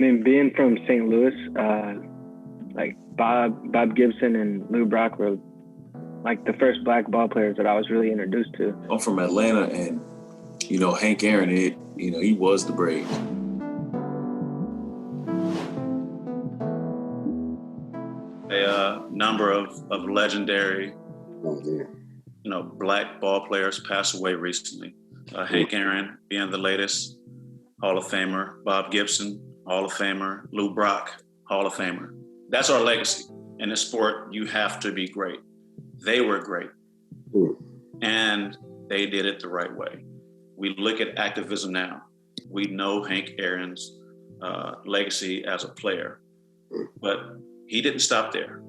mean, being from St. Louis, like Bob Gibson and Lou Brock were like the first black ball players that I was really introduced to. I'm from Atlanta, and Hank Aaron, he was the Braves. A number of legendary, black ball players passed away recently. Hank Aaron being the latest Hall of Famer, Bob Gibson, Hall of Famer, Lou Brock, Hall of Famer. That's our legacy. In this sport, you have to be great. They were great. And they did it the right way. We look at activism now. We know Hank Aaron's legacy as a player, but he didn't stop there.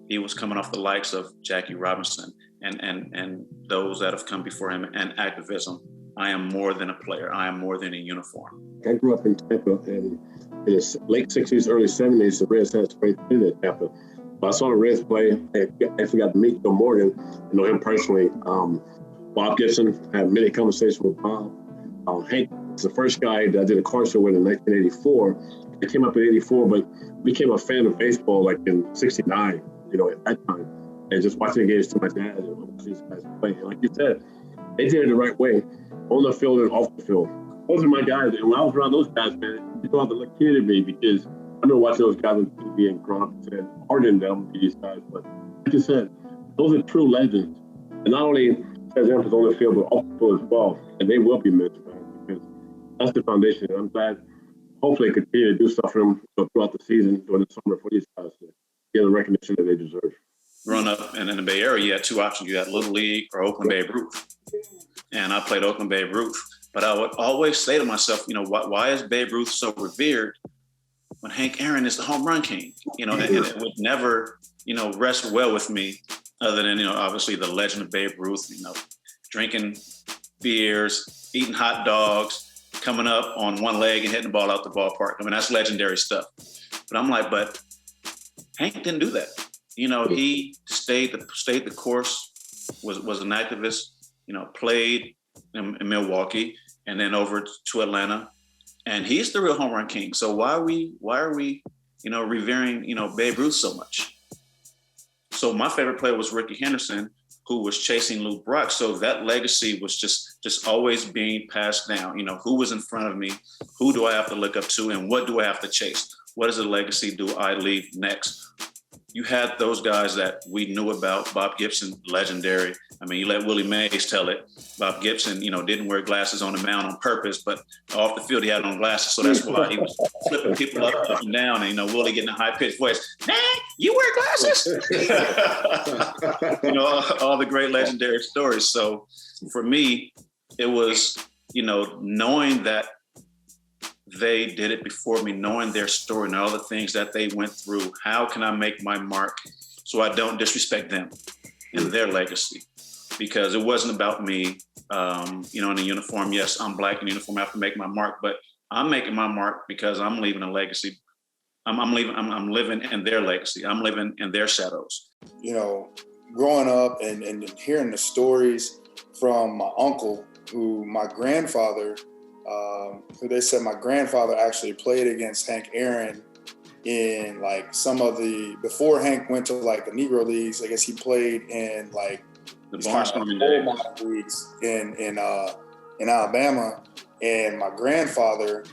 He was coming off the likes of Jackie Robinson and those that have come before him, and activism. I am more than a player. I am more than a uniform. I grew up in Tampa, and in the late 60s, early 70s, the Reds had a great team in Tampa. But I saw the Reds play. I actually got to meet Joe Morgan, know him personally. Bob Gibson, had many conversations with Bob. Hank was the first guy that I did a car show with in 1984. I came up in 84, but became a fan of baseball like in 69, at that time. And just watching the games to my dad and watching these guys play. And like you said, they did it the right way, on the field and off the field. Those are my guys. And when I was around those guys, man, people have to look kid at me because I remember watching those guys on TV and growing up and saying, harder than them, these guys. But like you said, those are true legends. And not only as emphasis on the field, but off the field as well. And they will be missed, man, because that's the foundation. And I'm glad, hopefully, they continue to do stuff for them throughout the season, during the summer, for these guys to get the recognition that they deserve. Growing up in the Bay Area, you had two options. You had Little League or Oakland Babe Ruth. And I played Oakland Babe Ruth. But I would always say to myself, why is Babe Ruth so revered when Hank Aaron is the home run king? And it would never, rest well with me, other than, obviously the legend of Babe Ruth, drinking beers, eating hot dogs, coming up on one leg and hitting the ball out the ballpark. I mean, that's legendary stuff. But I'm like, but Hank didn't do that. He stayed the course, was an activist, played in Milwaukee and then over to Atlanta. And he's the real home run king. So why are we, revering, Babe Ruth so much? So my favorite player was Rickey Henderson, who was chasing Lou Brock. So that legacy was just always being passed down. Who was in front of me? Who do I have to look up to? And what do I have to chase? What is the legacy do I leave next? You had those guys that we knew about. Bob Gibson, legendary. I mean, you let Willie Mays tell it. Bob Gibson, didn't wear glasses on the mound on purpose, but off the field he had on glasses, so that's why he was flipping people up and down. And Willie getting a high-pitched voice. Man, you wear glasses? all the great legendary stories. So for me, it was, knowing that they did it before me, knowing their story and all the things that they went through. How can I make my mark so I don't disrespect them and their legacy? Because it wasn't about me, in a uniform. Yes, I'm black in uniform. I have to make my mark, but I'm making my mark because I'm leaving a legacy. I'm living in their legacy. I'm living in their shadows. Growing up and hearing the stories from my uncle, who my grandfather, who they said my grandfather actually played against Hank Aaron in some of before Hank went to the Negro Leagues. I guess he played in the Barnstorming days leagues in Alabama, and my grandfather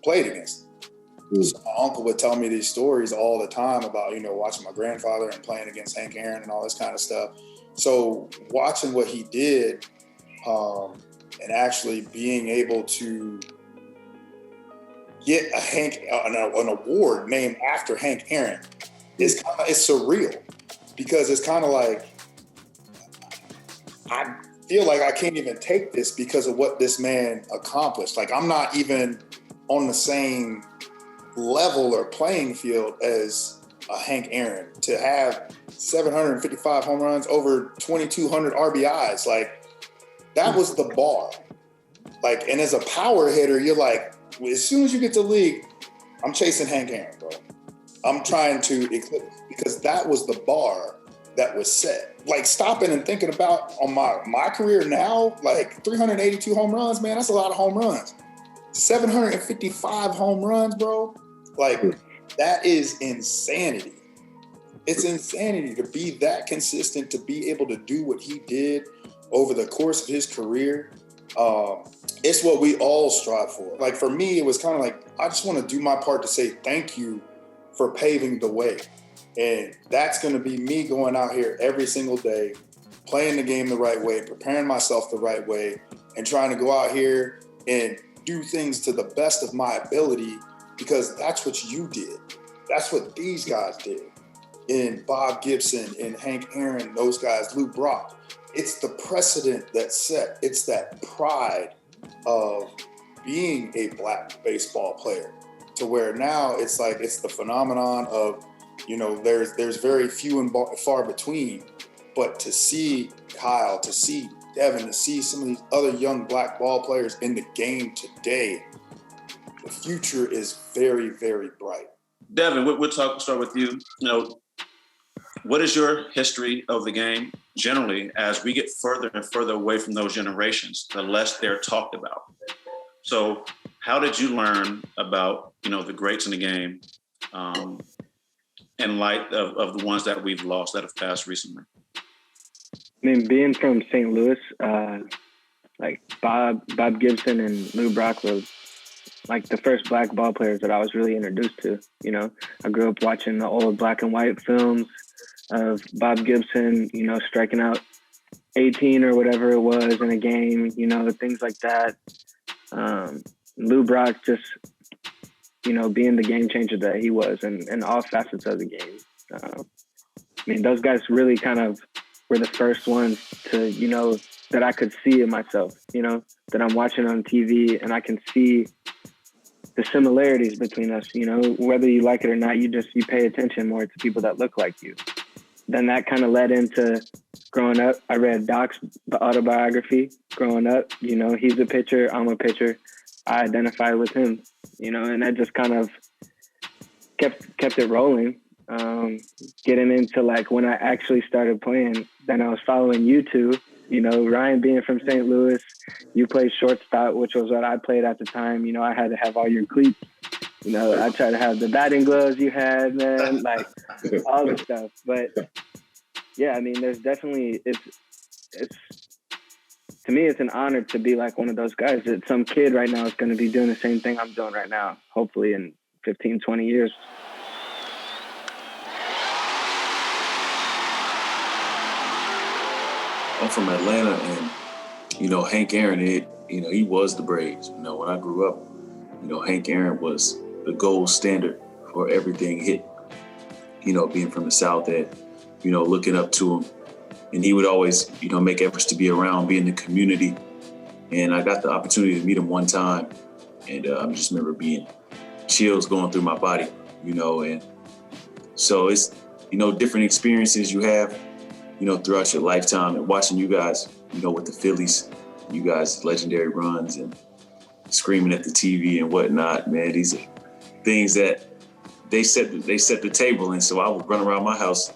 played against him. So my uncle would tell me these stories all the time about watching my grandfather and playing against Hank Aaron and all this kind of stuff. So watching what he did, and actually being able to get an award named after Hank Aaron it's surreal, because it's kind of I feel like I can't even take this because of what this man accomplished. I'm not even on the same level or playing field as Hank Aaron. To have 755 home runs, over 2,200 RBIs, that was the bar. And as a power hitter, you're as soon as you get to the league, I'm chasing Hank Aaron, bro. I'm trying to eclipse, because that was the bar that was set. Stopping and thinking about on my career now, 382 home runs, man, that's a lot of home runs. 755 home runs, bro. Like, that is insanity. It's insanity to be that consistent, to be able to do what he did over the course of his career. It's what we all strive for. Like, for me, it was kind of like, I just want to do my part to say thank you for paving the way. And that's going to be me going out here every single day, playing the game the right way, preparing myself the right way, and trying to go out here and do things to the best of my ability, because that's what you did. That's what these guys did. And Bob Gibson and Hank Aaron, those guys, Lou Brock. It's the precedent that's set. It's that pride of being a Black baseball player, to where now it's like, it's the phenomenon of, you know, there's very few and far between. But to see Kyle, to see Devin, to see some of these other young Black ball players in the game today, the future is very, very bright. Devin, we'll start with you. You know, what is your history of the game generally as we get further and further away from those generations, the less they're talked about? So how did you learn about, you know, the greats in the game in light of the ones that we've lost that have passed recently? I mean, being from St. Louis, like Bob Gibson and Lou Brock were like the first Black ball players that I was really introduced to. You know, I grew up watching the old black and white films of Bob Gibson, you know, striking out 18 or whatever it was in a game, you know, things like that. Lou Brock just, you know, being the game changer that he was in all facets of the game. I mean, those guys really kind of were the first ones to, you know, that I could see in myself, you know, that I'm watching on TV and I can see the similarities between us, you know, whether you like it or not, you pay attention more to people that look like you. Then that kind of led into growing up. I read Doc's autobiography growing up. You know, he's a pitcher, I'm a pitcher. I identify with him, you know, and that just kind of kept it rolling. Getting into like when I actually started playing, then I was following you two, you know, Ryan being from St. Louis, you played shortstop, which was what I played at the time. You know, I had to have all your cleats. You know, I tried to have the batting gloves you had, man, like all the stuff. But yeah, I mean, there's definitely, it's to me, it's an honor to be like one of those guys that some kid right now is going to be doing the same thing I'm doing right now, hopefully in 15, 20 years. I'm from Atlanta, and, you know, Hank Aaron, you know, he was the Braves. You know, when I grew up, you know, Hank Aaron was the gold standard for everything hit, you know, being from the South End, you know, looking up to him. And he would always, you know, make efforts to be around, be in the community. And I got the opportunity to meet him one time. And I just remember being chills going through my body, you know. And so it's, you know, different experiences you have, you know, throughout your lifetime, and watching you guys, you know, with the Phillies, you guys' legendary runs and screaming at the TV and whatnot, man. These are things that they set the table. And so I would run around my house,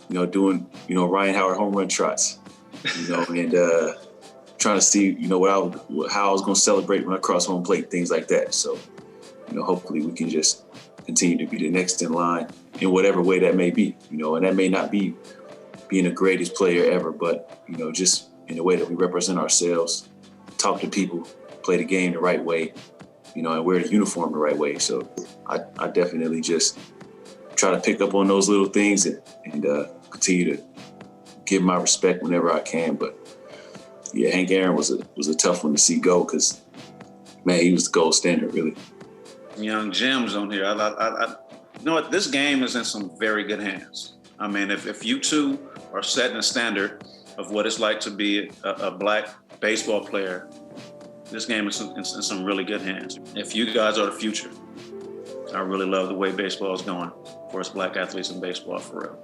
you know, doing, you know, Ryan Howard home run trots, you know, and trying to see, you know, how I was going to celebrate when I cross home plate, things like that. So, you know, hopefully we can just continue to be the next in line in whatever way that may be, you know, and that may not be being the greatest player ever, but, you know, just in the way that we represent ourselves, talk to people, play the game the right way, you know, and wear the uniform the right way. So I definitely just try to pick up on those little things and continue to give my respect whenever I can. But yeah, Hank Aaron was a tough one to see go, because, man, he was the gold standard, really. Young gems on here. I you know what? This game is in some very good hands. I mean, if you two are setting a standard of what it's like to be a Black baseball player, this game is in some really good hands. If you guys are the future, I really love the way baseball is going for us Black athletes in baseball, for real.